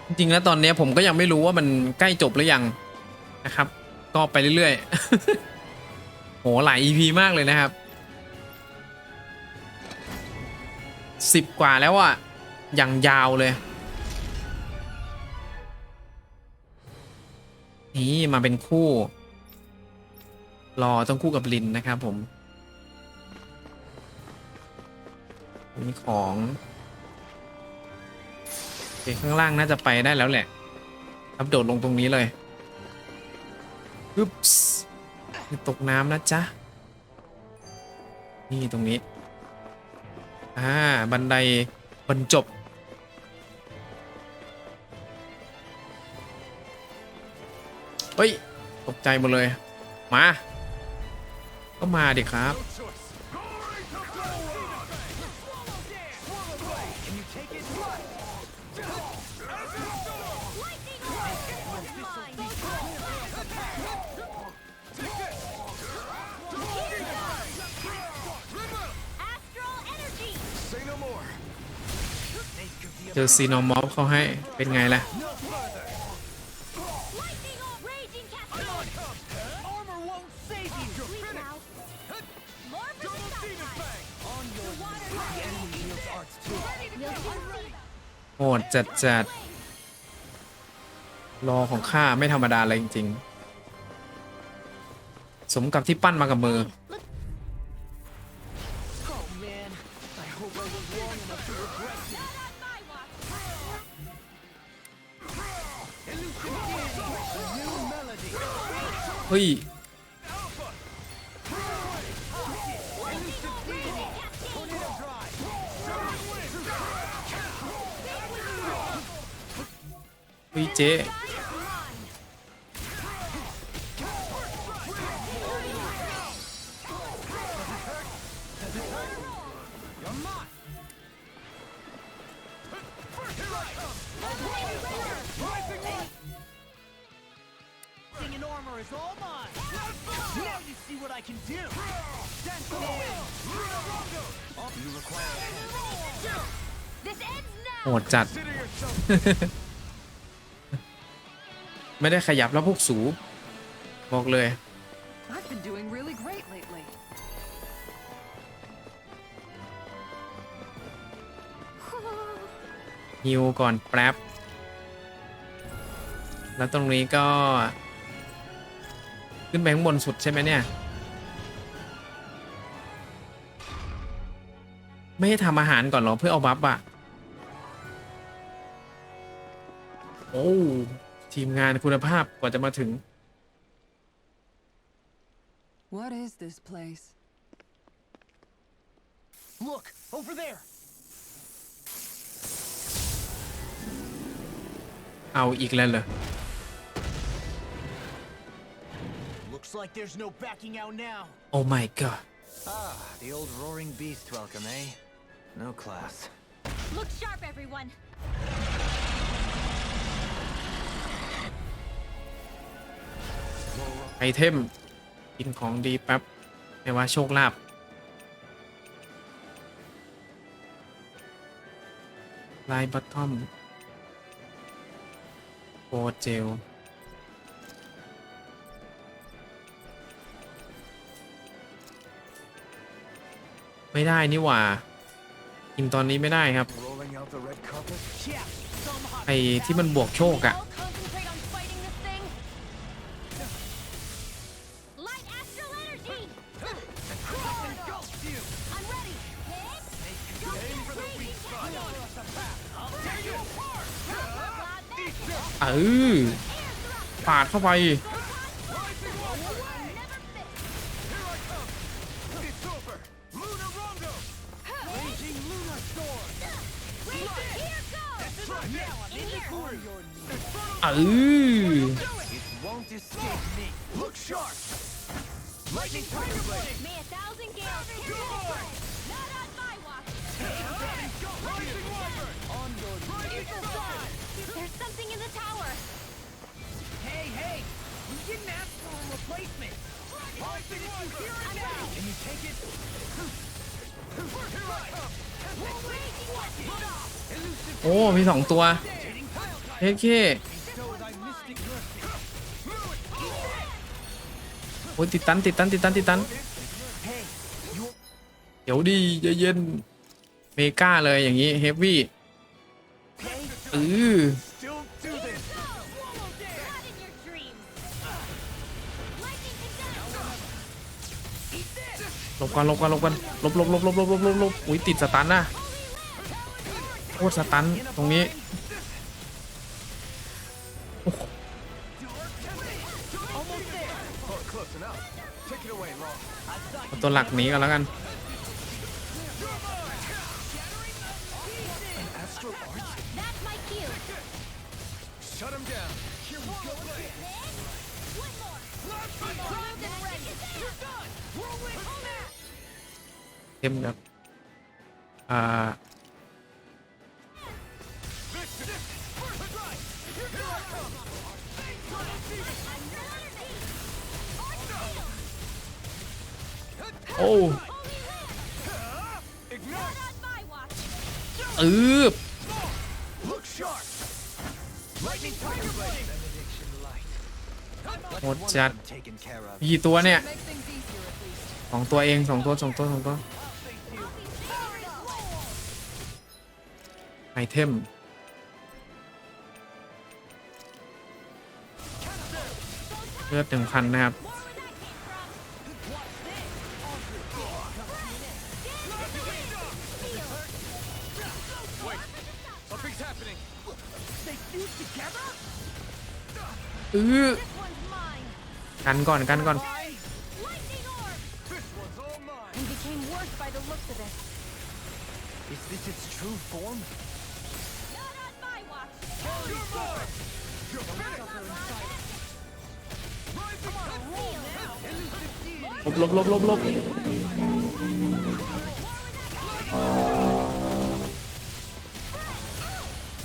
จริงๆแล้วตอนนี้ผมก็ยังไม่รู้ว่ามันใกล้จบหรือยังนะครับก็ไปเรื่อยๆโหหลาย EP มากเลยนะครับ10 กว่าแล้วอ่ะอย่างยาวเลยนี่มาเป็นคู่รอต้องคู่กับลินนะครับผมมีของข้างล่างน่าจะไปได้แล้วแหละอัปโดดลงตรงนี้เลยปึ๊บตกน้ำนะจ๊ะนี่ตรงนี้บันไดบรรจบเฮ้ยตกใจหมดเลยมาก็มาดิครับ เจอซีโนมอฟเขาให้เป็นไงล่ะโหดจัดรอของข้าไม่ธรรมดาเลยจริงๆสมกับที่ปั้นมากับมือเฮ้ยเจ๊โหดจัด ไม่ได้ขยับแล้วพวกสูบอกเลยฮิวก่อนแป๊บแล้วตรงนี้ก็ขึ้นไปข้างบนสุดใช่ไหมเนี่ยไม่ให้ทำอาหารก่อนหรอเพื่อเอาบัฟอะโอ้ทีมงานคุณภาพกว่าจะมาถึง What is this place? Look over there. เอาอีกแล้วเหรอ Looks like there's no backing out now. Oh my god. Ah, the old roaring beast welcome, eh? No class. Look sharp, everyone. ไอเทมกินของดีแป๊บไม่ว่าโชคลาภลายบัตทอมโปรเจลไม่ได้นี่หว่ากินตอนนี้ไม่ได้ครับไอที่มันบวกโชคอะปาดเข้าไปThere's something in the tower. Hey, hey! We didn't ask for a replacement. If you hear it now, can you take it? โอ้มี2 ตัว เฮ้ย Bestow thy mystic mercy. โอ้ยติดตัน Hey, you เดี๋ยวดีเย็นๆเมกาเลยอย่างนี้เฮฟวี่ okay? Still do this. Not in your dreams. Lightning condemned. Eat this. หลบกันหลบกันหลบกันหลบอุ้ยติดสตันนะโคตรสตันตรงนี้ Almost there. Oh, close enough. Take it away, Law. เอาตัวหลักหนีกันแล้วกัน Astral arch. That's my cue. Shut him down. Here we go. One more. Primed and ready. You're done. Whirlwind smash. เข้มครับโอ้ Ignite. On my watch. Look sharp. Lightning tiger blade. Benediction light. โหดจัด Taken care of. กี่ตัวเนี่ย Make things easier at least. สองตัวเองสองตัวไอเทมเลือด1,000นะครับ Something's happening. They fuse together? This one's mine. กันก่อน Lightning orb. This one's all mine. We became worse by the looks of it. Is this its true form? Not on my watch. You're mine. You're finished. Rising up. Roll now. Elusive deity. หลบ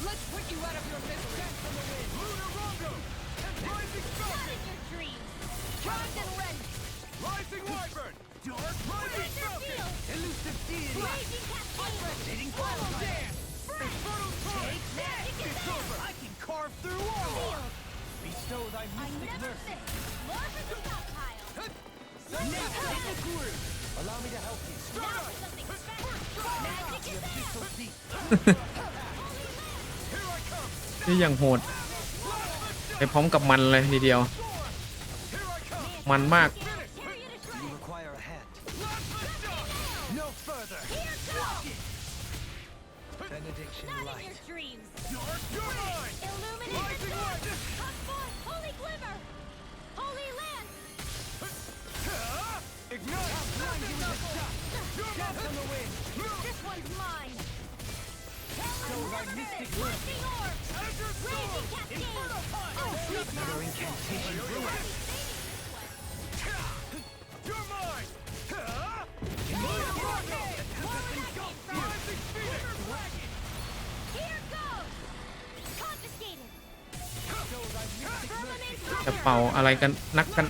Let's put you out of your misery. Lunar Rondo. Rising Not Falcon. in your dreams. Primed and ready. Rising Wyvern. Dark Rising Razor Falcon. field. Elusive deity. Raging cascade. Rotating Follow Dance. Infernal Torrent. It's over. I can carve through all. Field. Bestow thy I mystic never mercy. miss. Large as a stockpile. Allow me to help you. Now for something special. Magic is there. So deep. นี่อย่างโหดไปพร้อมกับมันเลยทีเดียว มันมาก Tear you to shreds. You require a hand. No further. Benediction Not in light. your dreams. You're mine. Illuminate the dark. Come forth, holy glimmer. Holy lance. Ignite. Death on the wind. This one's mine. Bestow thy mystic mercy. Lightning orb. Raging cascade. Another incantation ruin. You're mine. Rising Phoenix. Here goes. Confiscated. Bestow thy mystic mercy. จะเป่าอะไรกันนักกัน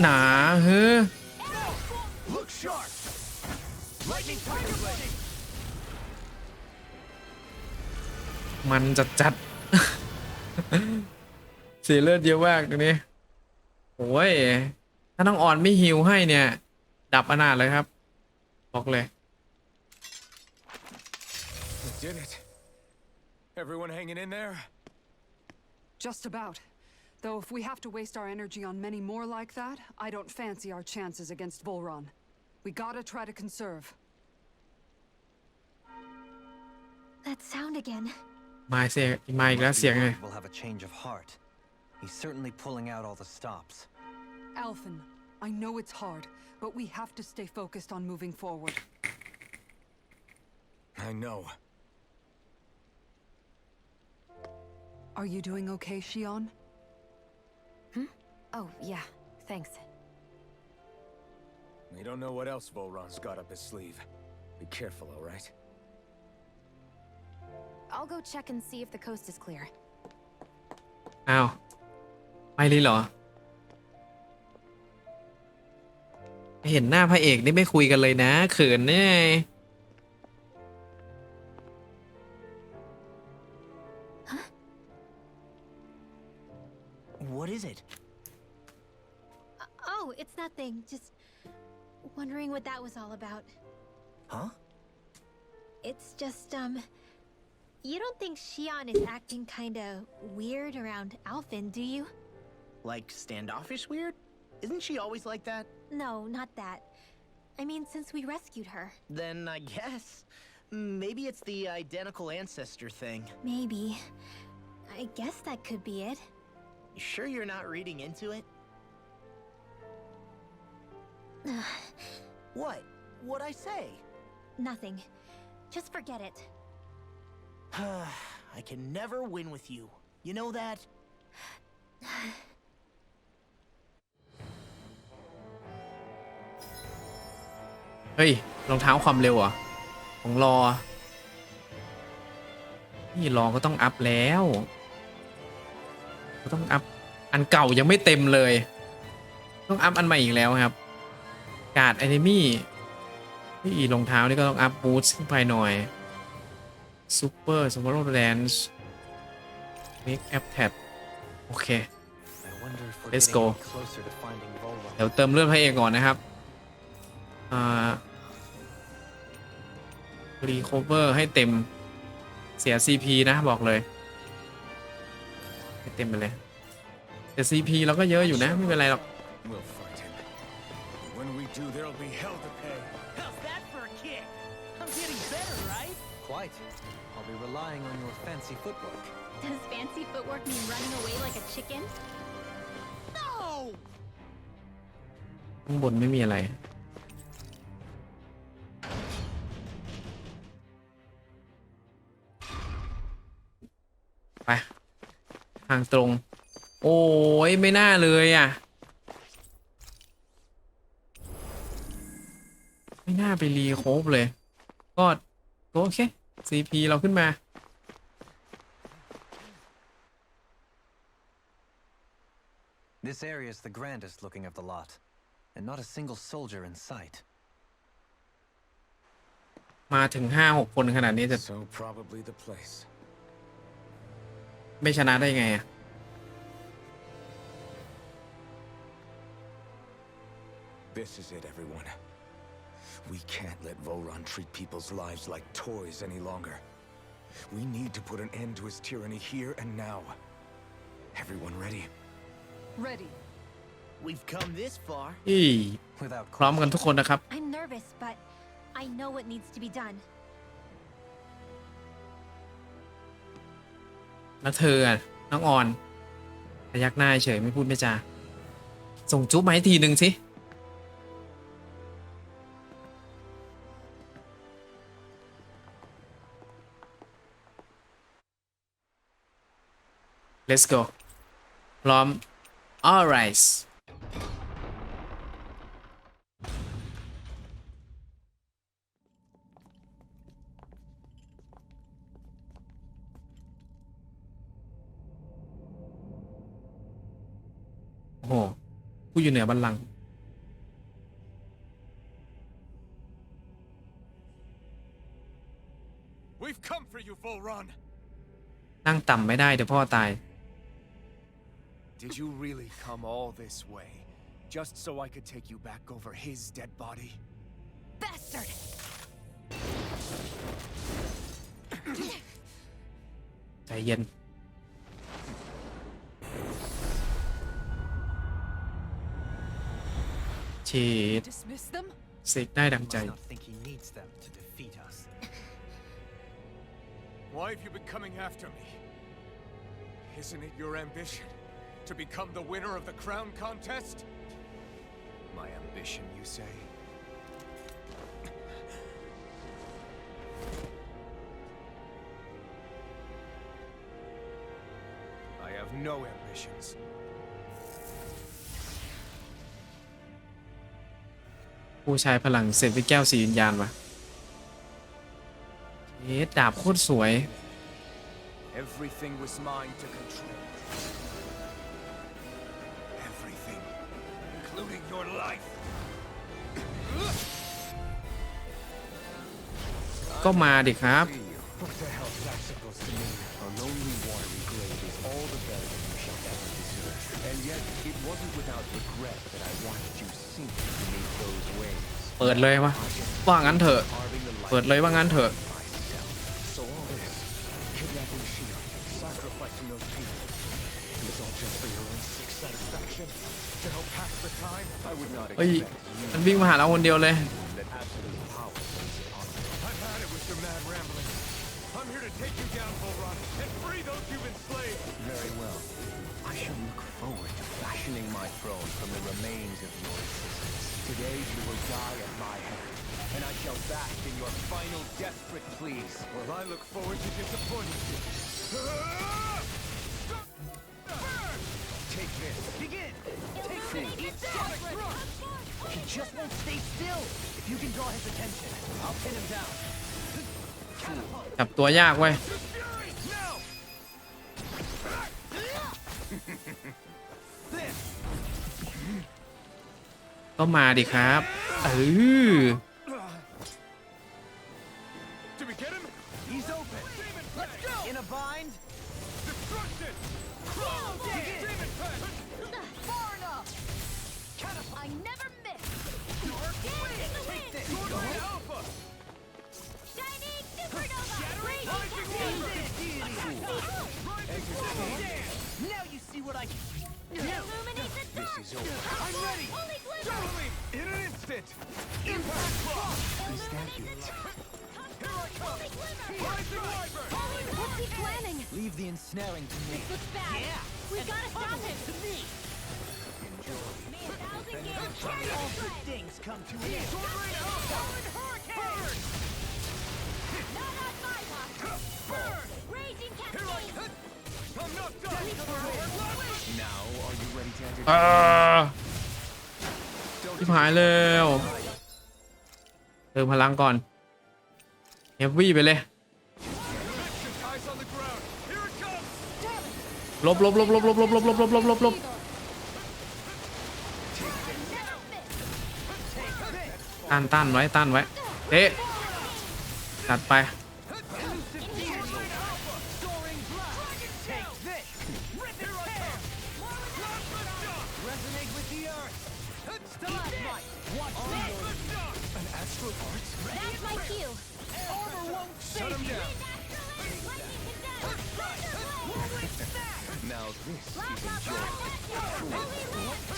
หนาเฮ้อ Look sharp. Lightning tiger blade. มันจัด เสียเลือดเยอะมากตรงนี้โอ้ยถ้าน้องอ่อนไม่ฮิวให้เนี่ย ดับอนาถเลยครับ บอกเลย We did it. Everyone hanging in there? Just about. Though if we have to waste our energy on many more like that, I don't fancy our chances against Volron. We gotta try to conserve. That sound again. มาเสียงมาอีกแล้วเสียงไง Will have a change of heart. He's certainly pulling out all the stops. Alphen, I know it's hard, but we have to stay focused on moving forward. I know. Are you doing okay, Shion? Oh, yeah. Thanks. We don't know what else Volron's got up his sleeve. Be careful, all right? I'll go check and see if the coast is clear. อ้าวไปเลยเหรอ เห็นหน้าพระเอกนี่ไม่คุยกันเลยนะเขินเนี่ย Huh? What is it? Oh, it's nothing. Just wondering what that was all about. Huh? It's just, you don't think Xion is acting kinda weird around Alphen, do you? Like standoffish weird? Isn't she always like that? No, not that. I mean, since we rescued her. Then I guess. Maybe it's the identical ancestor thing. Maybe. I guess that could be it. You sure you're not reading into it? What? What'd I say? Nothing. Just forget it. I can never win with you. You know that? เฮ้ยรองเท้าความเร็วอ่ะของรอนี่รอก็ต้องอัพแล้วก็ต้องอัพอันเก่ายังไม่เต็มเลยต้องอัพอันใหม่อีกแล้วครับการ์ดแอนิมี่นี่รองเท้านี่ก็ต้องอัพบูทขึ้นไปหน่อยซูเปอร์สมอลแลนซ์เมคแอปแท็บโอเค I wonder if we're Let's getting go. any closer to finding Volron. เดี๋ยวเติมเลือดให้เองก่อนนะครับรีโคเวอร์ให้เต็มเสีย CP นะบอกเลยให้เต็มไปเลยแต่ CP เราก็เยอะอยู่นะไม่เป็นไรหรอก We'll fight him. When we do, there'll be hell to pay. How's that for a kick? I'm getting better, right? Quite. I'll be relying on your fancy footwork. Does fancy footwork mean running away like a chicken? No! ข้างบนไม่มีอะไรไปทางตรงโอ้ยไม่น่าเลยอ่ะไม่น่าไปรีโคฟเลยก็โอเค CP เราขึ้นมา This area is the grandest looking of the lot, and not a single soldier in sight. มาถึง 5-6 คนขนาดนี้จะ So probably the place. ไม่ชนะได้ไงอ่ะ This is it, everyone. We can't let Volron treat people's lives like toys any longer. We need to put an end to his tyranny here and now. Everyone ready? Ready. We've come this far. อี Without พร้อมกันทุกคนนะครับ I'm nervous, but I know what needs to be done. แล้วเธออ่ะน้องออนพยักหน้าเฉยไม่พูดไม่จาส่งจุ๊บมาให้ทีหนึ่งสิ Let's go พร้อม alright โอ้โหผู้อยู่เหนือบัลลังก์ We've come for you, Volron. นั่งต่ำไม่ได้เดี๋ยวพ่อตาย Did you really come all this way, just so I could take you back over his dead body? Bastard! ใจเย็นฉีด Dismiss them? เสกได้ดัง He ใจ must not think he needs them to defeat us. Why have you been coming after me? Isn't it your ambition to become the winner of the crown contest? My ambition, you say? I have no ambitions. ผู้ชายพลังเสร็จด้วยแก้วสีวิญญาณวะเอ๊ะดาบโคตรสวย Everything was mine to control. Everything, including your life. ก็มาดิครับ What the hell is that supposed to mean? A lonely warrior fiery blade is all the better than you shall ever deserve. And yet, it wasn't without regret that I watched you sink beneath those waves. เปิดเลยวะว่างั้นเถอะเปิดเลยว่างั้นเถอะ So all this, kidnapping Shion, sacrificing those people, it was all just for your own sick satisfaction? To help pass the time? I would not เฮ้ย expect มันวิ่งมาหาเราคนเดียวเลย that absolute power plays upon me. I've had it with your mad rambling. I'm here to take you down, Volron, and free those you've enslaved. Very well. I shall look forward to fashioning my throne from the remains of your existence. Today you will die at my hand, and I shall bask in your final desperate pleas. Well, I look forward to disappointing you. Take this. Begin. Take this. He just won't stay still. If you can draw his attention, I'll pin him down. จับตัวยากเว้ย ก็มาดิครับDid we get him? He's open. Let's go. In a bind. Destruction! Begin. Far enough. I never miss. Take this. Alpha! Shining supernova! Now you see what I can. Illuminate the This dark! is over. I'm ready. Holy glimmer! Totally! In an instant! Impact block! Is that it? Here I come! Holy glimmer! Rising Wyvern! What's he planning? Leave the ensnaring to me. Looks bad. Yeah. We've got to stop him. To me. Me 1,000 gales. All good things come to an end. Sword Rain Alpha! Hurricane! Not on my watch. Burn! Raging Here I cascade. come! I'm not done! Now, are you ready to enter? ชิบหายแล้วเติมพลังก่อนเฮฟวี่ไปเลย Eyes on the ground! Here it comes! ลบต้านไว้เอ๊ะจัดไป Soaring blast. Take this. Rip and tear. Resonate with the earth. Stalagmite. Watch me. An astral art? That's my cue. Armor won't Shut him save you. down! Now this is enjoyable.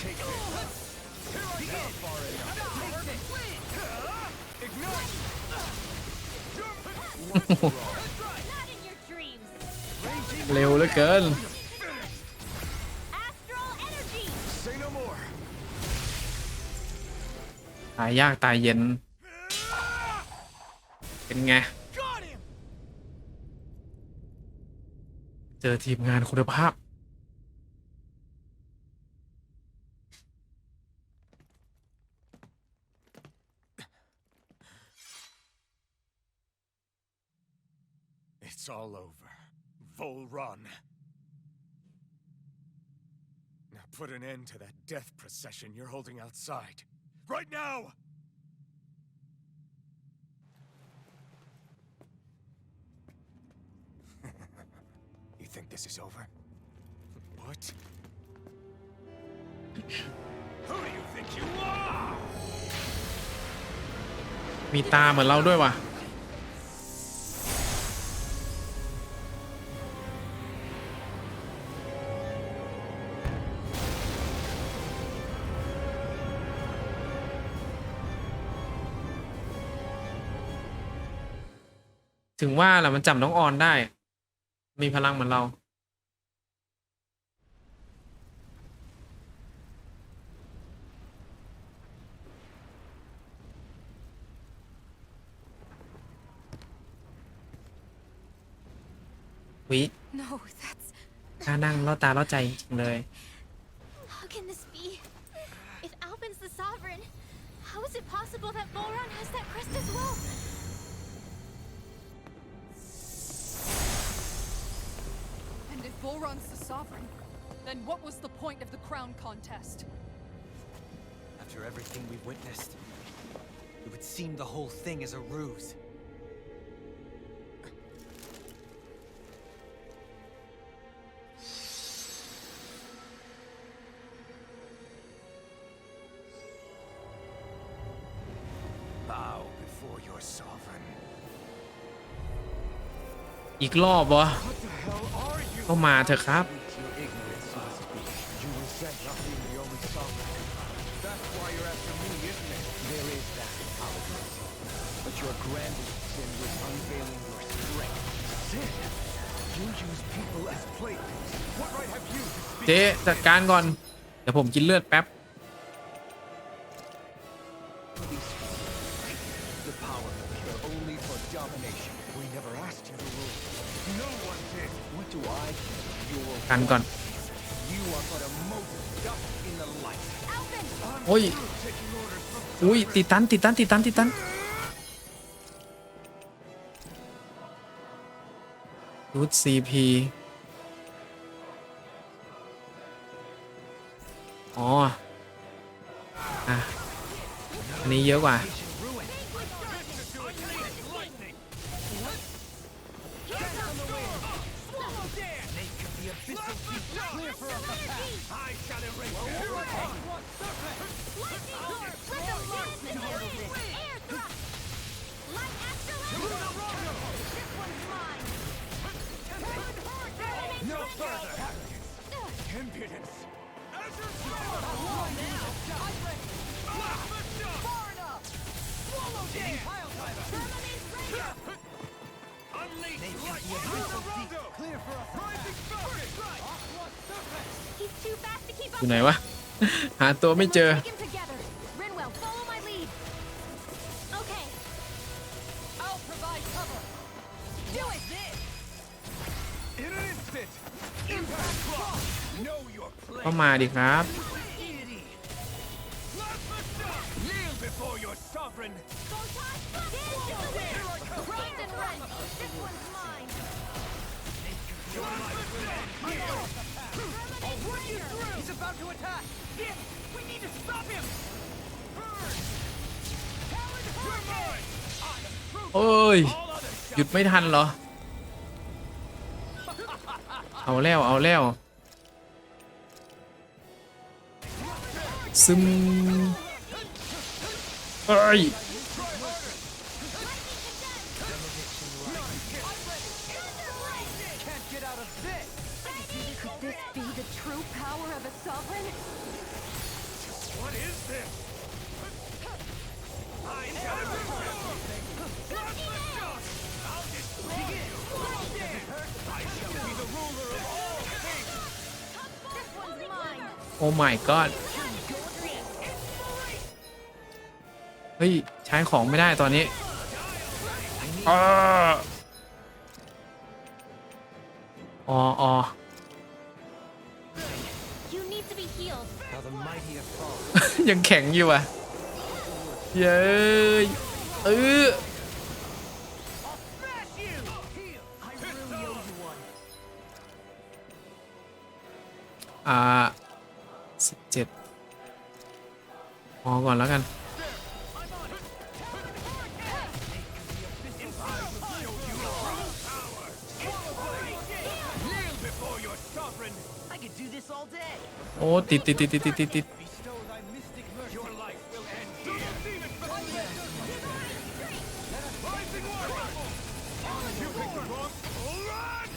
Take this. Here I go! Far enough. Take this. Ignite! Not in your dreams. เร็วเหลือเกิน Astral energy. Say no more. ตายยากตายเย็นเป็นไง Got him! เจอทีมงานคุณภาพ It's all over. Volron. Now put an end to that death procession you're holding outside. Right now! You think this is over? What? Who do you think you are? มีตาเหมือนเราด้วยว่ะ ถึงว่าแหละมันจับน้องออนได้ มีพลังเหมือนเรา วิ No, that's... ถ้านั่งล่อตาล่อใจจริงๆเลย How can this be? If Alpin's the sovereign, how is it possible that Volron has that crest as well? And if Volron's the sovereign, then what was the point of the crown contest? After everything we've witnessed, it would seem the whole thing is a ruse. sovereign. อีกรอบวะ What the hell are you? ก็มาเถอะครับ Your ignorance must be. You resent not being the only sovereign. That's why you're after me, isn't it? There is that, I'll admit. But your grandest sin was unveiling your strength. Sin? You use people as playthings. What right have you to speak? เจ๊จัดการก่อน เดี๋ยวผมกินเลือดแป๊บ The powerful care only for domination. We never asked you to rule. No one did. What do I care? Your กันก่อน You are but a mote of dust in the light. โอ้ย Taking orders from อุ้ยติดตันรูท CP อ๋ออ่ะอันนี้เยอะกว่า no further. Impudence. He's too fast to keep อ up. ยู่ไหนวะ หาตัวไม่เจอ Take him together. Rinwell, follow my lead. Okay. I'll provide cover. Do it. In an instant. Impact clock. Know your ก็ place. มาดิครับ Kneel before your sovereign. Grind and run. This one's mine. He's about to attack! We need to stop him! เอ้ย หยุดไม่ทันเหรอ เอาแล้ว ซึมเอ้ย Can't get out of this! Could this be the true power of a sovereign? What is this? I gotta I'll destroy you. I shall be the ruler of all things. This one's mine. โอ้ my god เฮ้ย ใช้ของไม่ได้ตอนนี้อ๋อ You need to be healed. How the mighty have fallen. ยังแข็งอยู่อ่ะ เย้ยSmash เออ you! Heal! I really owe you one. 17พอก่อนแล้วกัน kneel before your sovereign. I could do this all day. โอ้ติด Bestow thy mystic mercy. Your life will end here. Rising water. You picked the wrong. Run!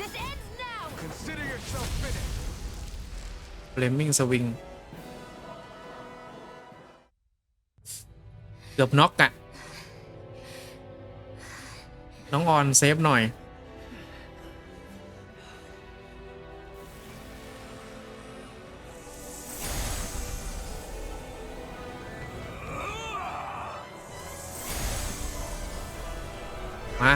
This ends now. Consider yourself finished. เ l มมิ่งสวิง เกือบน็อกอะน้องออนเซฟหน่อย มา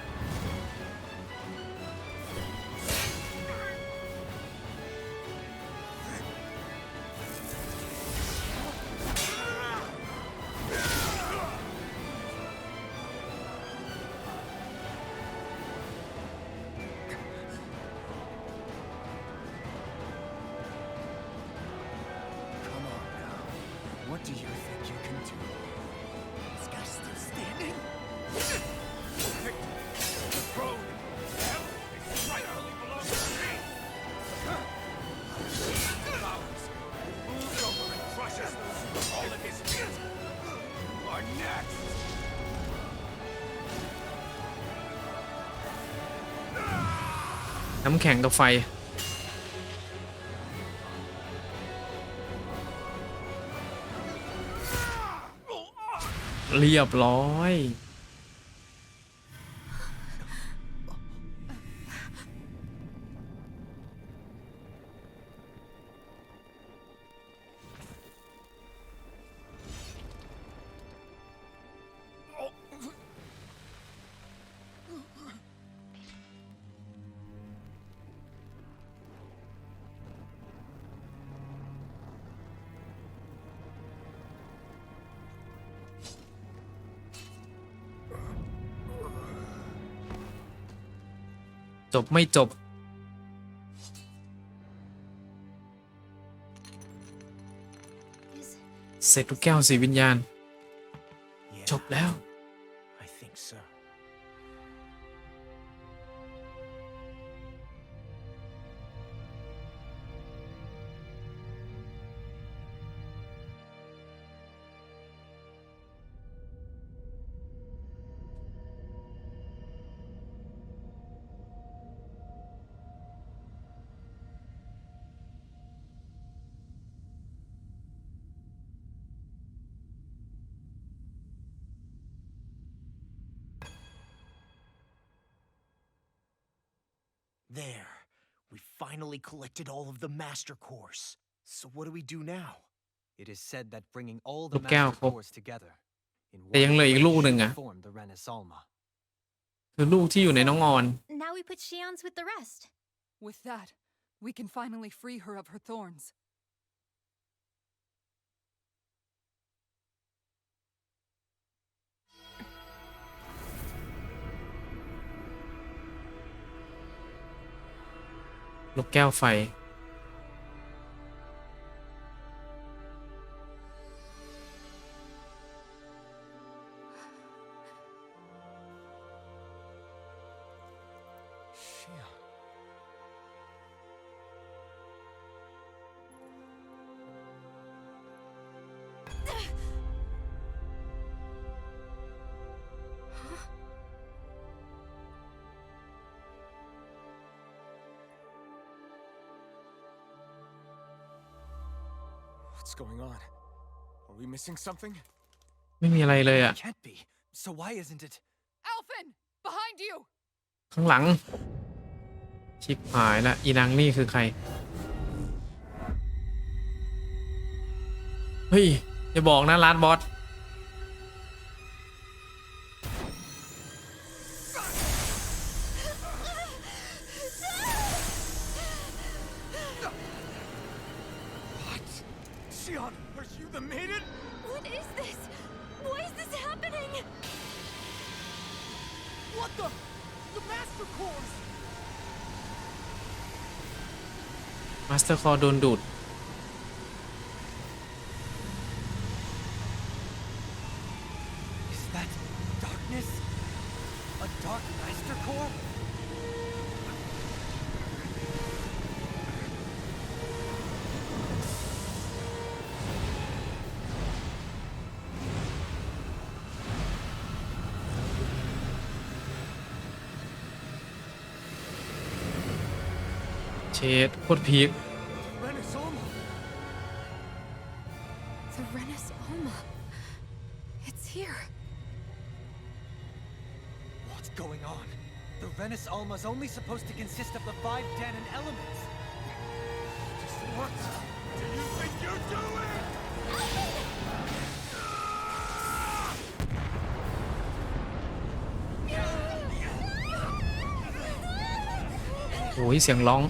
โ do you think you can do? This guy's still standing? The throne, everything rightfully belongs to me. Flowers moves over and crushes those who fall at his feet. Are next. น้ำแข็งกับไฟเรียบร้อย จบไม่จบ Is เสร็จทุกแก้วสีวิญญาณ Yeah, จบแล้ว I think so. There. We finally collected all of the master cores. So what do we do now? It is said that bringing all ลู the กแก้ว master ครบ cores together in แต่ยังเหลืออีกลูกหนึ่ง will อะ form the Renaissance. คือลูกที่อยู่ในน้องออน now we put Shion's with the rest. With that, we can finally free her of her thorns. ลูกแก้วไฟ Shia. What's going on? Are we missing something? ไม่มีอะไรเลยอะ Can't be. So why isn't it? Alphen! Behind you! ข้างหลัง ชิบหายละอีนางนี่คือใคร เฮ้ย อย่าบอกนะร้านบอส What? Xion, are you the maiden? What is this? Why is this happening? What the? The master cores! มาสเตอร์คอร์โดนดูด Is that darkness? A dark master core?เชดโคตรพีค Renaissance? The Renaissance. It's here. What's going on? The Renaissance is only supposed to consist of the 5 Danon elements. Just what do you think you're doing? โอ้ยเสียงร้อง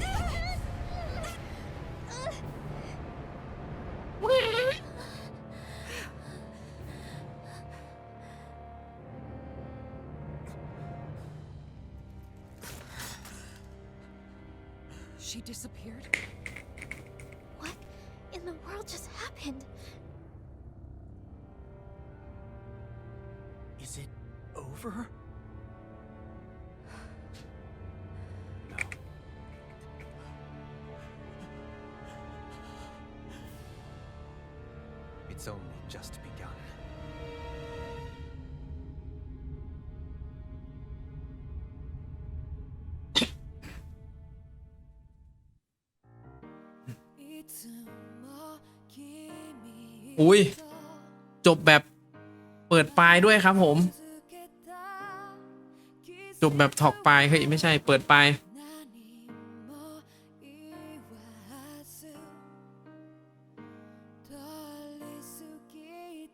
She disappeared? What in the world just happened? for her? No. It's only just begun. อุ้ยจบแบบเปิดปลายด้วยครับผมจบแบบถอกปลายเฮ้ยไม่ใช่เปิดปลาย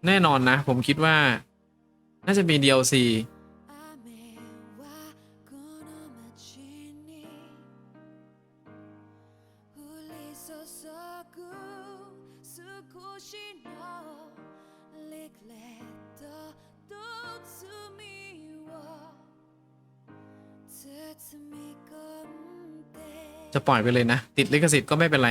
แน่นอนนะผมคิดว่าน่าจะมี DLC จะปล่อยไปเลยนะติดลิขสิทธิ์ก็ไม่เป็นไร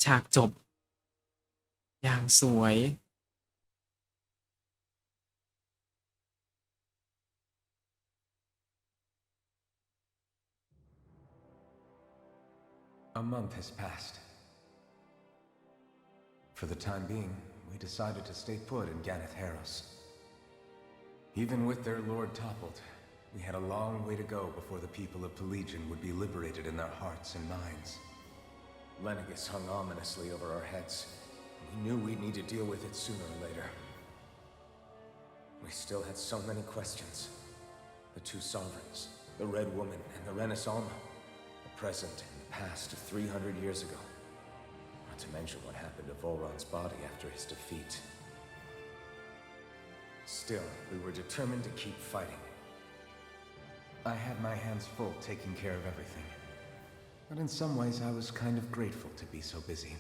ฉากจบอย่างสวย A month has passed. For the time being, we decided to stay put in Ganeth Harros. Even with their lord toppled, we had a long way to go before the people of Pelegion would be liberated in their hearts and minds. Lenegus hung ominously over our heads. We knew we'd need to deal with it sooner or later. We still had so many questions. The two sovereigns, the Red Woman and the Renaissance, the present and the past of 300 years ago. Not to mention what happened to Volron's body after his defeat. Still, we were determined to keep fighting. I had my hands full taking care of everything. But in some ways, I was kind of grateful to be so busy.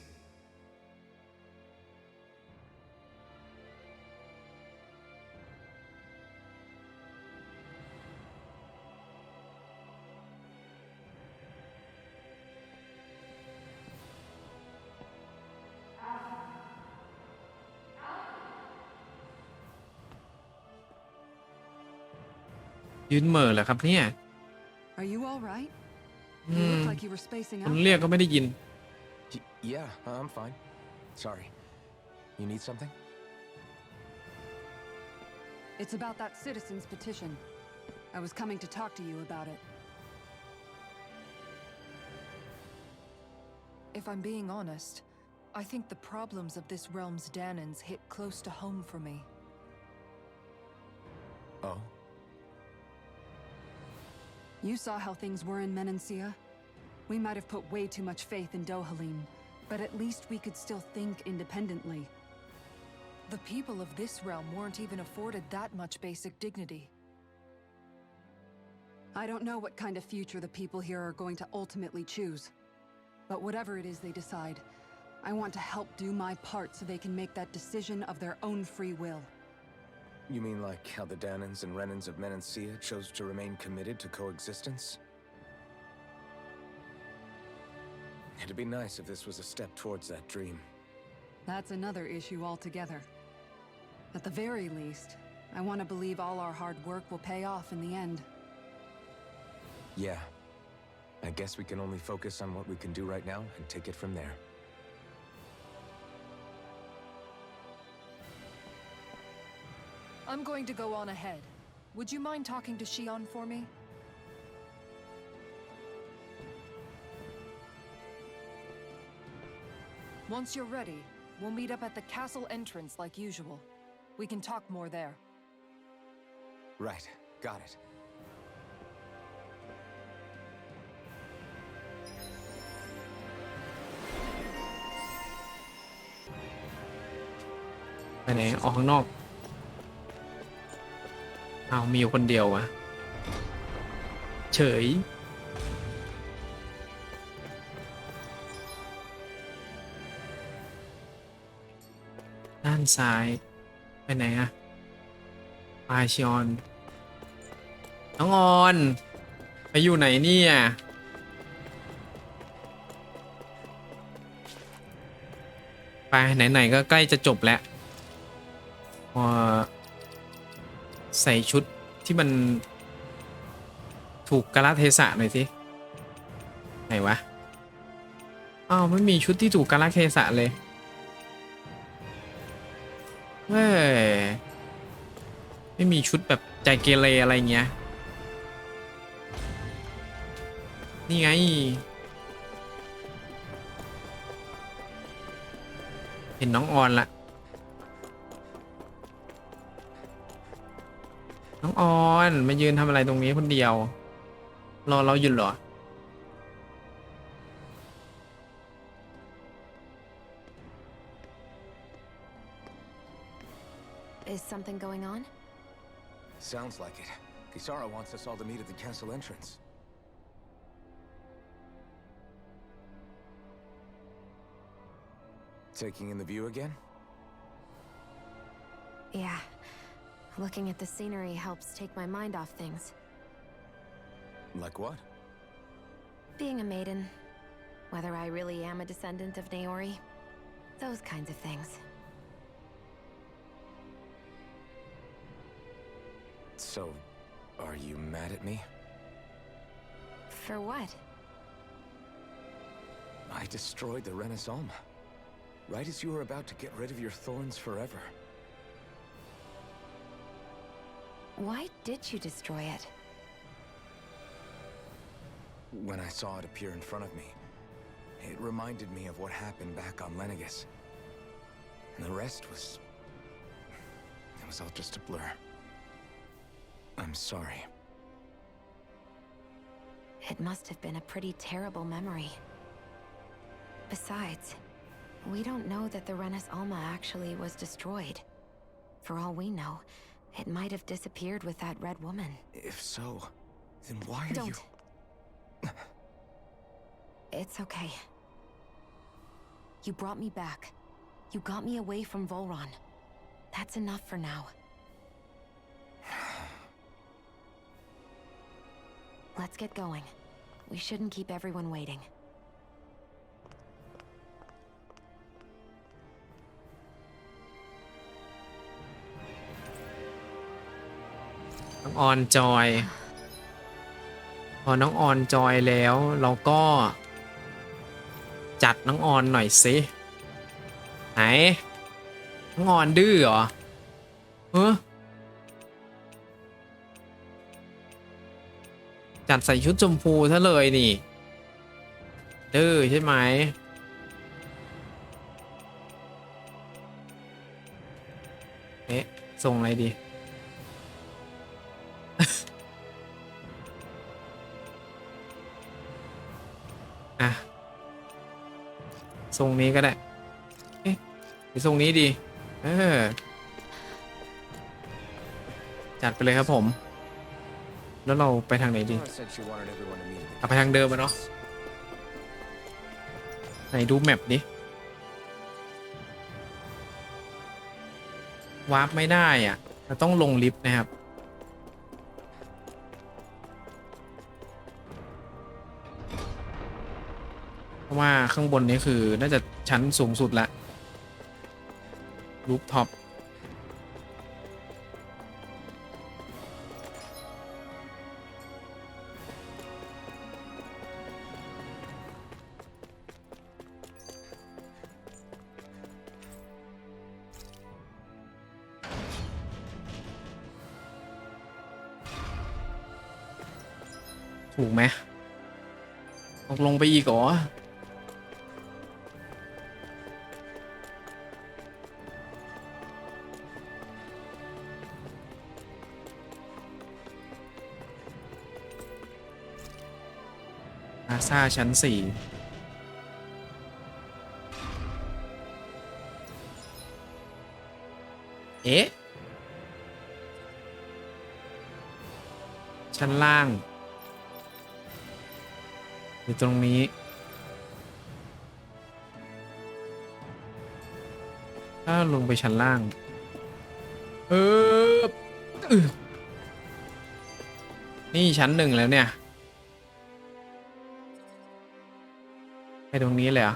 ยืนเหม่อเหรอครับเนี่ย Are you all right? You look like you were spacing คน out. เรียกก็ไม่ได้ยิน Yeah, I'm fine. Sorry. You need something? It's about that citizen's petition. I was coming to talk to you about it. If I'm being honest, I think the problems of this realm's Danans hit close to home for me. Oh? You saw how things were in Menancia. We might have put way too much faith in Dohalim, but at least we could still think independently. The people of this realm weren't even afforded that much basic dignity. I don't know what kind of future the people here are going to ultimately choose. But whatever it is they decide, I want to help do my part so they can make that decision of their own free will. You mean like how the Danans and Renans of Menancia chose to remain committed to coexistence? It'd be nice if this was a step towards that dream. That's another issue altogether. At the very least, I want to believe all our hard work will pay off in the end. Yeah. I guess we can only focus on what we can do right now and take it from there. I'm going to go on ahead. Would you mind talking to Shion for me? Once you're ready, we'll meet up at the castle entrance like usual. We can talk more there. Right. Got it. ไปไหนออกข้างนอกเอามีอยู่คนเดียวอะเฉยด้านซ้ายไปไหนอะปาชิออนน้องออนไปอยู่ไหนเนี่ยไปไหนๆก็ใกล้จะจบแล้วใส่ชุดที่มันถูกกาลเทศะหน่อยสิไหนวะอ้าวไม่มีชุดที่ถูกกาลเทศะเลยเฮ้ยไม่มีชุดแบบใจเกเรอะไรเงี้ยนี่ไงเห็นน้องออนละน้องออนมายืนทำอะไรตรงนี้คนเดียวรอเราอยู่เหรอ Is something going on? Sounds like it. Kisara wants us all to meet at the castle entrance. Taking in the view again? Yeah. Looking at the scenery helps take my mind off things. Like what? Being a maiden. Whether I really am a descendant of Naori. Those kinds of things. So, are you mad at me? For what? I destroyed the Renaissance. Right as you were about to get rid of your thorns forever. Why did you destroy it? When I saw it appear in front of me, it reminded me of what happened back on Lenegus. And the rest was... it was all just a blur. I'm sorry. It must have been a pretty terrible memory. Besides, we don't know that the Renis Alma actually was destroyed. For all we know, it might have disappeared with that red woman. If so, then why are Don't. you... It's okay. You brought me back. You got me away from Volron. That's enough for now. Let's get going. We shouldn't keep everyone waiting. น้องออนจอยพอน้องออนจอยแล้วเราก็จัดน้องออนหน่อยสิไหนน้องออนดื้อเหรอจัดใส่ชุดชมพูซะเลยนี่ดื้อใช่ไหมเอ๊ะส่งอะไรดี อ่ะทรงนี้ก็ได้เอ๊ะหรือทรงนี้ดีจัดไปเลยครับผมแล้วเราไปทางไหนดี Laura said she wanted everyone to meet at the ไปทางเดิมอะเนาะไหนดูแมปดิวาร์ปไม่ได้อ่ะเราต้องลงลิฟต์นะครับเพราะว่าข้างบนนี้คือน่าจะชั้นสูงสุดละรูฟท็อป ถูกไหมตกลงไปอีกเหรอนาซาชั้น 4เอ๊ะชั้นล่างอยู่ตรงนี้ถ้าลงไปชั้นล่างเออนี่ชั้น 1แล้วเนี่ยไปตรงนี้เลยเหรอ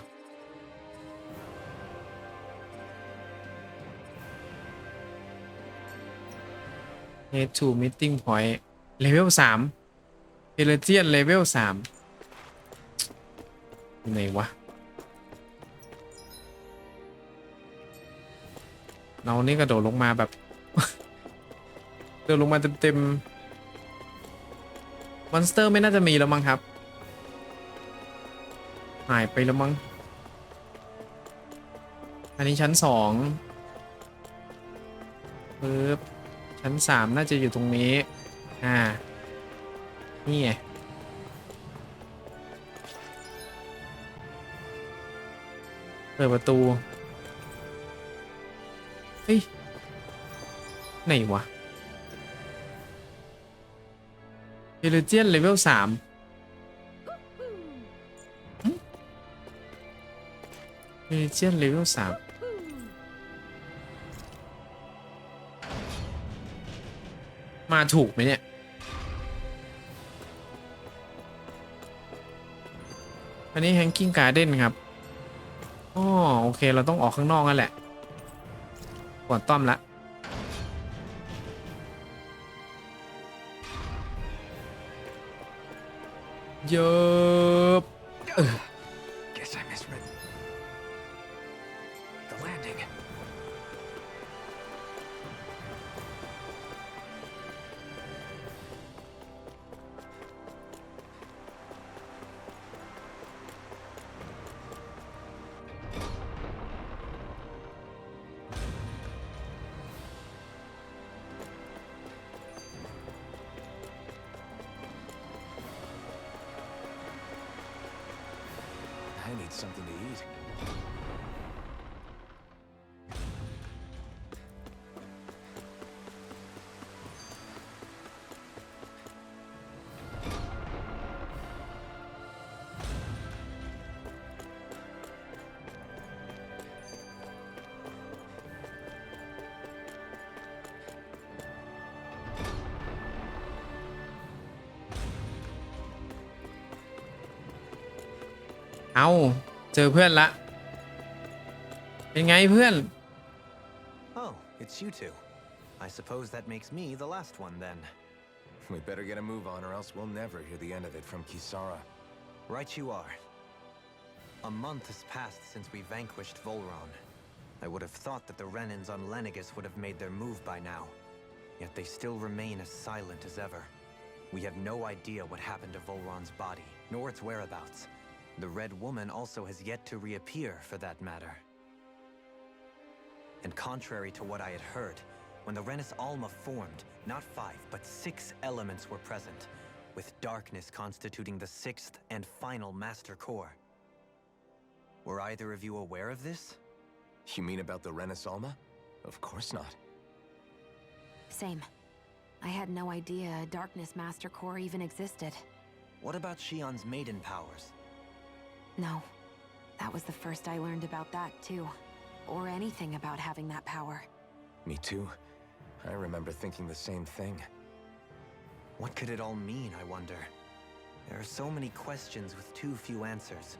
Head to meeting point เลเวล 3 p e l a g i a n เลเวล 3อยู่ไหนวะเรานี่กระโดดลงมาแบบ เดินลงมาเต็มมอนสเตอร์ไม่น่าจะมีแล้วมั้งครับหายไปแล้วมั้งอันนี้ชั้น 2ปึ๊บชั้น 3น่าจะอยู่ตรงนี้นี่ไงเปิดประตูเฮ้ยไหนวะเอเลเจียนเลเวล 3เอเลเจียนเลเวล 3มาถูกไหมเนี่ยอันนี้แฮงกิ้งการ์เด้นครับอ๋อโอเคเราต้องออกข้างนอกนั่นแหละก่อนต้อมละเยอะ Guess I misread the landing. I need something to eat.เอาเจอเพื่อนละเป็นไงเพื่อน Oh, it's you two. I suppose that makes me the last one then. We better get a move on, or else we'll never hear the end of it from Kisara. Right you are. A month has passed since we vanquished Volron. I would have thought that the Renans on Lenegis would have made their move by now. Yet they still remain as silent as ever. We have no idea what happened to Volron's body, nor its whereabouts. The Red Woman also has yet to reappear, for that matter. And contrary to what I had heard, when the Renis Alma formed, not 5, but 6 elements were present, with darkness constituting the 6th and final master core. Were either of you aware of this? You mean about the Renis Alma? Of course not. Same. I had no idea a darkness master core even existed. What about Shion's maiden powers? No. That was the first I learned about that, too. Or anything about having that power. Me too. I remember thinking the same thing. What could it all mean, I wonder? There are so many questions with too few answers,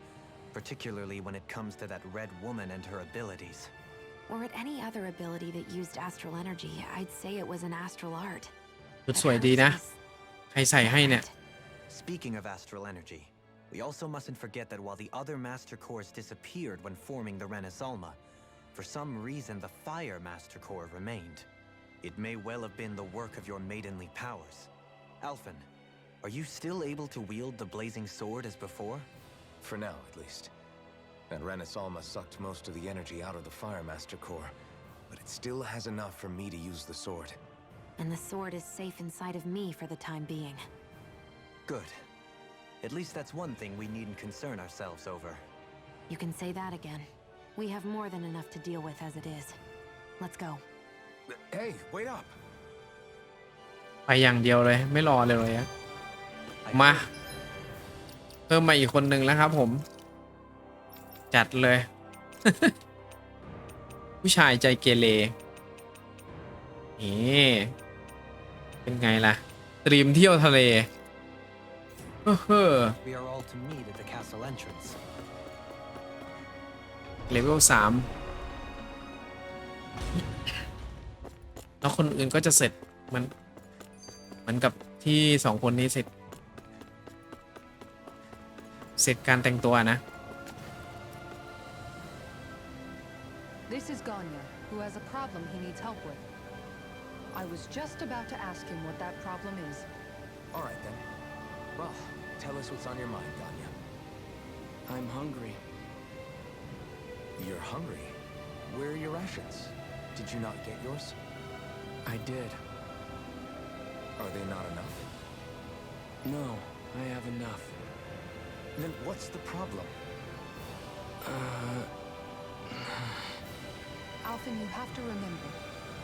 particularly when it comes to that Red Woman and her abilities. Were it any other ability that used astral energy, I'd say it was an astral art. ชุดสวยดีนะ ใครใส่ให้เนี่ย Speaking of astral energy, we also mustn't forget that while the other master cores disappeared when forming the Renis Alma, for some reason the Fire Master Core remained. It may well have been the work of your maidenly powers. Alphen, Are you still able to wield the blazing sword as before? For now, at least. That Renis Alma sucked most of the energy out of the Firemaster core, but it still has enough for me to use the sword. And the sword is safe inside of me for the time being. Good. At least that's one thing we needn't concern ourselves over. You can say that again. We have more than enough to deal with as it is. Let's go. Hey, wait up! ไปอย่างเดียวเลยไม่รอเลยอะมาเพิ่มมาอีกคนหนึ่งแล้วครับผมจัดเลย ผู้ชายใจเกเรนี่เป็นไงล่ะเตรียมเที่ยวทะเลเฮ้อ We are all to meet at the castle entrance. เลเวล3แล้วคนอื่นก็จะเสร็จเหมือนกับที่2คนนี้เสร็จการแต่งตัวนะ This is Ganya, who has a problem he needs help with. I was just about to ask him what that problem is. All right, then. Well, tell us what's on your mind, Ganya. I'm hungry. You're hungry? Where are your rations? Did you not get yours? I did. Are they not enough? No, I have enough. Then what's the problem? Alphen, you have to remember,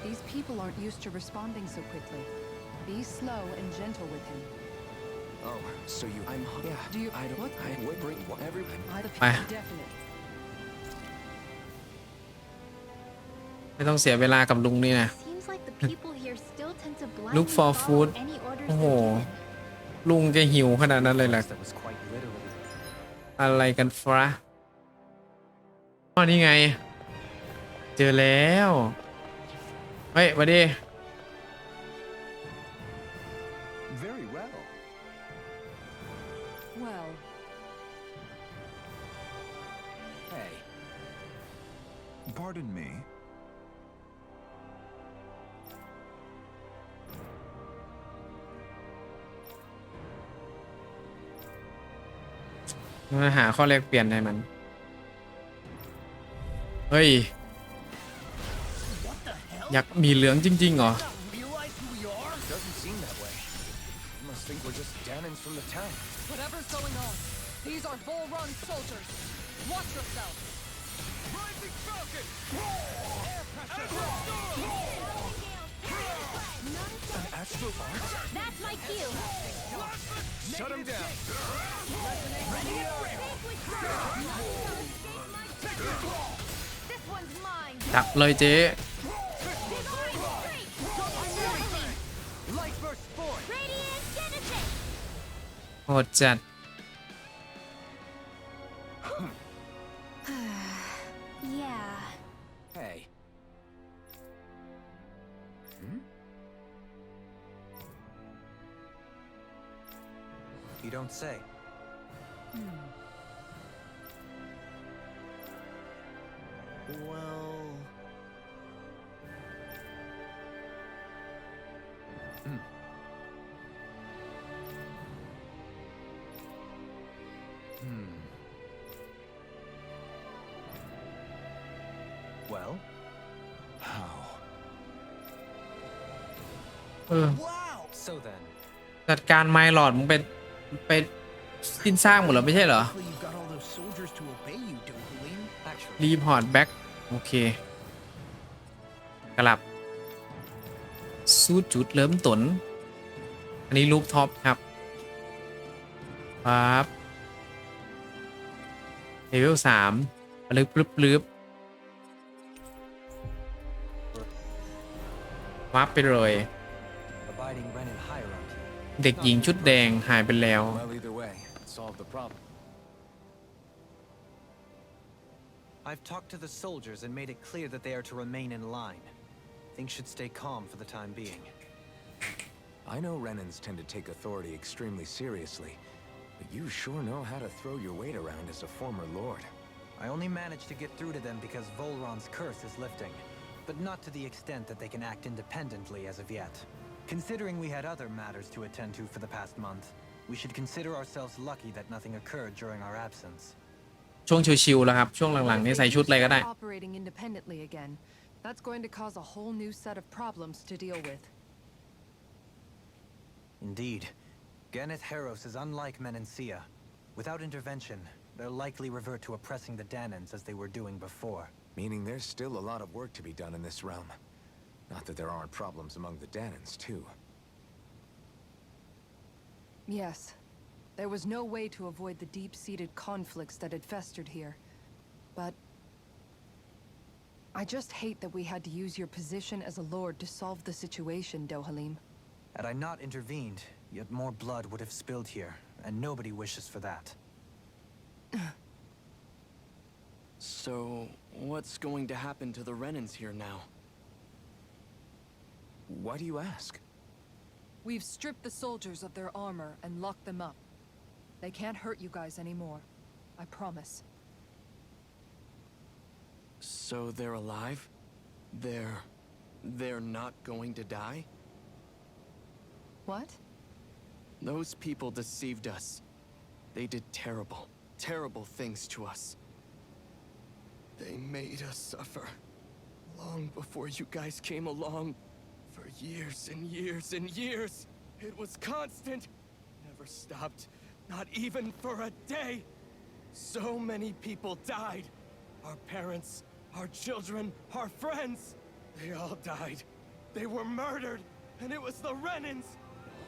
these people aren't used to responding so quickly. Be slow and gentle with him. Oh, so you... I'm hungry. Yeah. Do you... I don't... What? I Wait, bring what? everyone. The Bye. people definite. ไม่ต้องเสียเวลากับลุงนี่นะ Seems like the people here still tend to blindly Look for follow food. any orders โอ้โห they're given. ลุงแกหิวขนาดนั้นเลยเหรอ That was quite literally. อะไรกันฟะอ๋อนี่ไง เจอแล้ว เฮ้ยมาดิ Very well. Well, Hey. Pardon me. มาหาข้อแลกเปลี่ยนให้มัน เฮ้ย อยากมีเหลืองจริงๆเหรอ Doesn't seem that way. You must think we're just Danins from the town. whatever's going on, these are Volron soldiers. Watch yourself. Rising Falcon! An astral art? That's my cue. Shut him down. This one's mine. จับเลยเจ๊ Light burst forth. Radiant Genesis. โหดจัด Yeah. Hey. You don't say. Well... Well, How? เออ so then, จัดการไมล์หลอดมึงไปสิ้นสร้างหมดแล้วไม่ใช่เหรอ Luckily you've got all those soldiers to obey you, Dohalim. actually, รีพอร์ตแบ็กโอเค กลับ สู้จุดเริ่มต้นอันนี้รูปท็อปครับปั๊บเลเวล3ลึกปลึบวับไปเลย abiding Renin hierarchy. เด็กหญิงชุดแดงหายไปแล้ว Well, either way, solve the problem. I've talked to the soldiers and made it clear that they are to remain in line. Things should stay calm for the time being. I know Renins tend to take authority extremely seriously, but you sure know how to throw your weight around as a former lord. I only managed to get through to them because Volron's curse is lifting, but not to the extent that they can act independently as of yet. Considering we had other matters to attend to for the past month, We should consider ourselves lucky that nothing occurred during our absence. ช่วงชิวๆแล้วครับช่วงหลังๆนี่ใส่ชุดอะไรก็ได้ Operating independently again. That's going to cause a whole new set of problems to deal with. Indeed. Ganeth Heros is unlike Menencia. Without intervention, they'll likely revert to oppressing the Danans as they were doing before. Meaning there's still a lot of work to be done in this realm. Not that there aren't problems among the Danans, too. Yes. There was no way to avoid the deep-seated conflicts that had festered here. But I just hate that we had to use your position as a lord to solve the situation, Dohalim. Had I not intervened, yet more blood would have spilled here, and nobody wishes for that. So, what's going to happen to the Renans here now? Why do you ask? We've stripped the soldiers of their armor and locked them up. They can't hurt you guys anymore. I promise. So they're alive? They're not going to die? What? Those people deceived us. They did terrible, terrible things to us. They made us suffer. Long before you guys came along. For years and years and years. It was constant. Never stopped. Not even for a day. So many people died. Our parents, our children, our friends. They all died. They were murdered. And it was the Renans.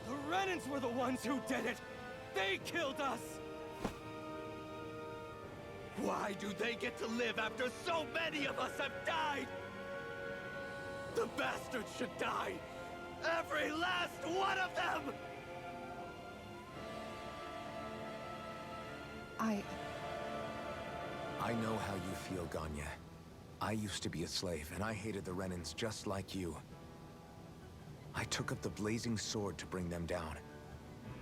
The Renans were the ones who did it. They killed us. Why do they get to live after so many of us have died? The bastards should die. Every last one of them! I know how you feel, Ganya. I used to be a slave, and I hated the Renans just like you. I took up the blazing sword to bring them down.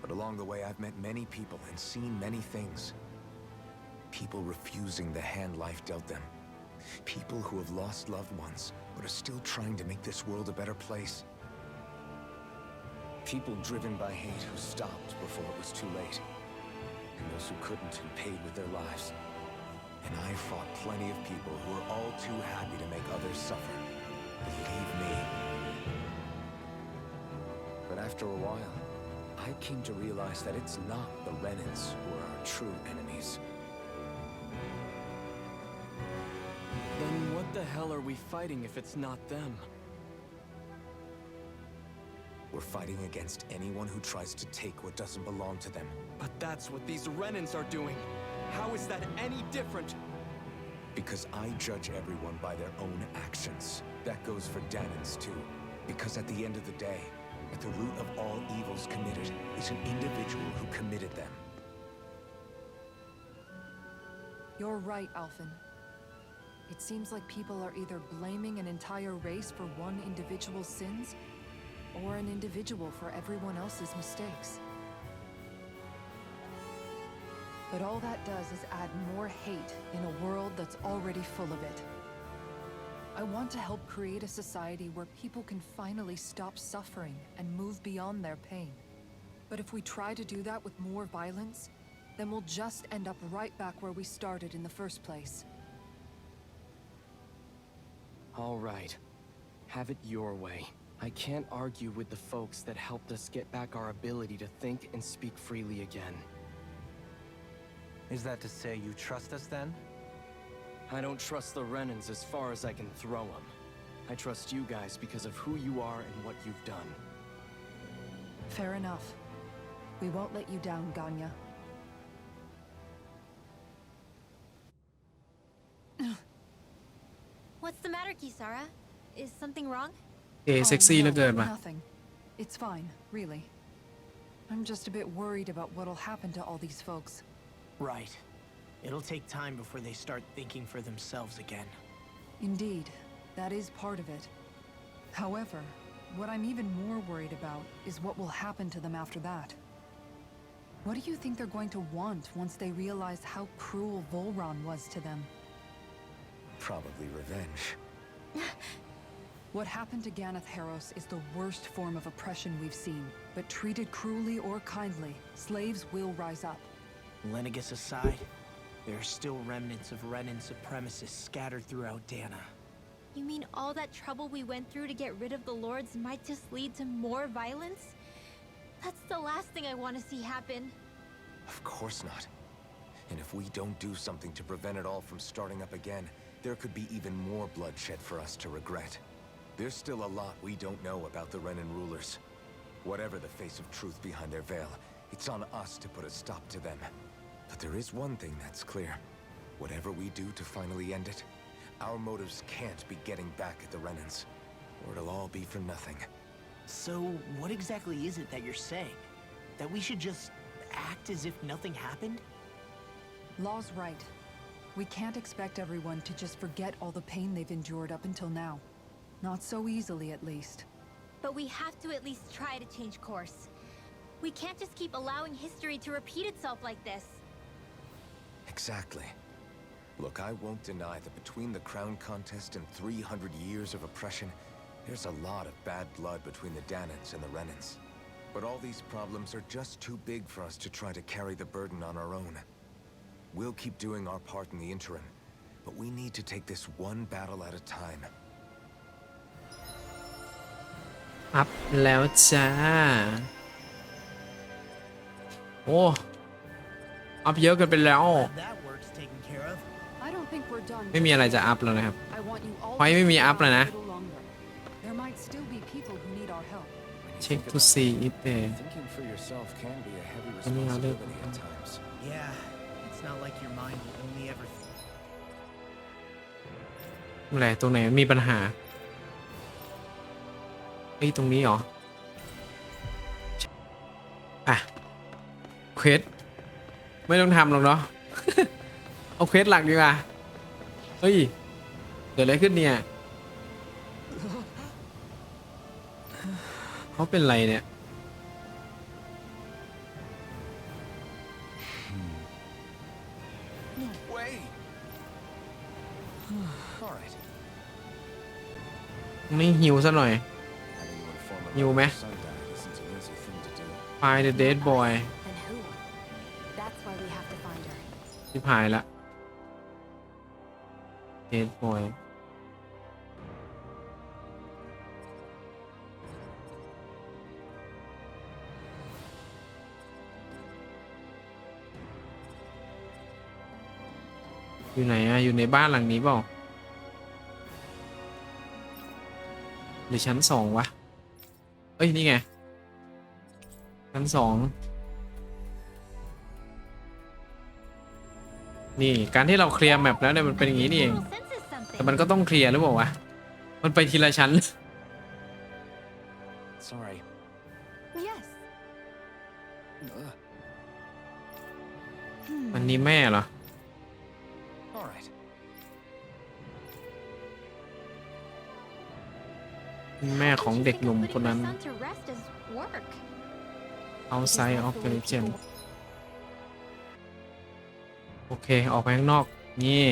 But along the way, I've met many people and seen many things. People refusing the hand life dealt them. People who have lost loved ones, but are still trying to make this world a better place. People driven by hate who stopped before it was too late. And those who couldn't and paid with their lives. And I fought plenty of people who were all too happy to make others suffer. Believe me. But after a while, I came to realize that it's not the Renans who are our true enemies. Then what the hell are we fighting if it's not them? We're fighting against anyone who tries to take what doesn't belong to them. But that's what these Renans are doing. How is that any different? Because I judge everyone by their own actions. That goes for Danans too. Because at the end of the day, at the root of all evils committed is an individual who committed them. You're right, Alphen. It seems like people are either blaming an entire race for one individual's sins, or an individual for everyone else's mistakes. But all that does is add more hate in a world that's already full of it. I want to help create a society where people can finally stop suffering and move beyond their pain. But if we try to do that with more violence, then we'll just end up right back where we started in the first place. All right. Have it your way. I can't argue with the folks that helped us get back our ability to think and speak freely again. Is that to say you trust us then? I don't trust the Renans as far as I can throw them. I trust you guys because of who you are and what you've done. Fair enough. We won't let you down, Ganya. What's the matter, Kisara? Is something wrong? เอเซ็กซี่เหลือเกินว่ะ Nothing. It's fine, really. I'm just a bit worried about what'll happen to all these folks. Right. It'll take time before they start thinking for themselves again. Indeed, that is part of it. However, what I'm even more worried about is what will happen to them after that. What do you think they're going to want once they realize how cruel Volron was to them? Probably revenge. What happened to Ganeth Harros is the worst form of oppression we've seen. But treated cruelly or kindly, slaves will rise up. Lenegus aside, there are still remnants of Renan supremacists scattered throughout Dana. You mean all that trouble we went through to get rid of the Lords might just lead to more violence? That's the last thing I want to see happen. Of course not. And if we don't do something to prevent it all from starting up again, there could be even more bloodshed for us to regret. There's still a lot we don't know about the Renan rulers. Whatever the face of truth behind their veil, it's on us to put a stop to them. But there is one thing that's clear. Whatever we do to finally end it, our motives can't be getting back at the Renans, or it'll all be for nothing. So, what exactly is it that you're saying? That we should just act as if nothing happened? Law's right. We can't expect everyone to just forget all the pain they've endured up until now. Not so easily, at least. But we have to at least try to change course. We can't just keep allowing history to repeat itself like this. Exactly. Look, I won't deny that between the crown contest and 300 years of oppression, there's a lot of bad blood between the Danans and the Renans. But all these problems are just too big for us to try to carry the burden on our own. We'll keep doing our part in the interim, but we need to take this one battle at a time. อัพแล้วจ้าโอ้อัพเยอะเกินไปแล้ว That work's taken care of. I don't think we're done. ไม่มีอะไรจะอัพแล้วนะครับ I want you all ไฟไม่มีอัพเลยนะ a little longer. There might still be people who need our help. Check to see if they Thinking for yourself can be a heavy Any other- responsibility at times. Yeah, it's not like your mind will only ever. อะไรตรงไหนมีปัญหาไอ้ยตรงนี้เหรออ่ะเควสไม่ต้องทำหรอกเนาะ เอาเควสหลักดีกว่าเฮ้ยเกิดอะไรขึ้นเนี่ยเขาเป็นไรเนี่ย Wait. All right. ไม่หิวซะหน่อย Having to inform a You, meh? son died isn't an easy thing to do. Find the dead boy And who? That's why we have to find her. ชิบหายละ dead boy อยู่ไหนอะอยู่ในบ้านหลังนี้เปล่าหรือชั้น2วะเอ้ยนี่ไงชั้น2นี่การที่เราเคลียร์แมปแล้วเนี่ยมันเป็นอย่างนี้นี่เอง Little senses แต่ something. มันก็ต้องเคลียร์หรือเปล่าวะมันไปทีละชั้น Sorry. Yes. อันนี้แม่เหรอ All right. แม่ของเด็กหนุ่มคนนั้น Putting my son to rest is work. outside of the legend โอเคออกไปข้างนอกนี่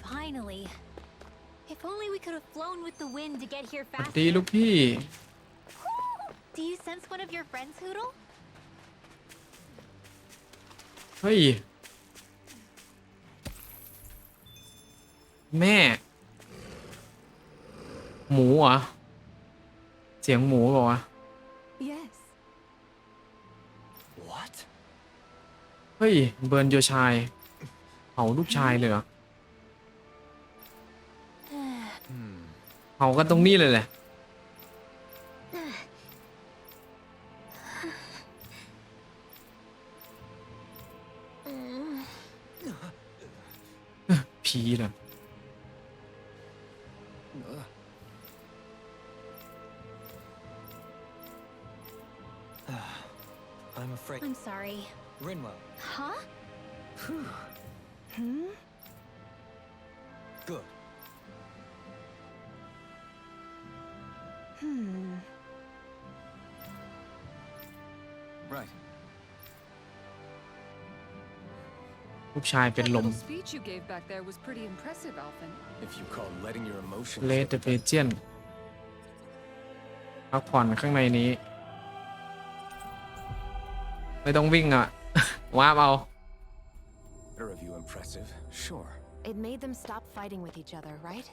Finally. If only we could have flown with the wind to get here สวัสดี faster. ลูกพี่ Do you sense one of your friends, Hoodle? เฮ้ย แม่ หมูเหรอ เสียงหมูเปล่าวะ Yes. What? เฮ้ย เบิร์นโยชายเผาลูกชายเลยเหรอเผากันตรงนี้เลยแหละ ผีเหรอ I'm afraid. I'm sorry. Rinwell, Huh? good. Right. ลูกชายเป็นลม That little speech you gave back there was pretty impressive, Alphen. If you call letting your emotions เลดเบเจียนพักผ่อนข้างในนี้ ไม่ต้องวิ่งอ่ะ ว้าบเอา better of you impressive, sure. It made them stop fighting with each other, right?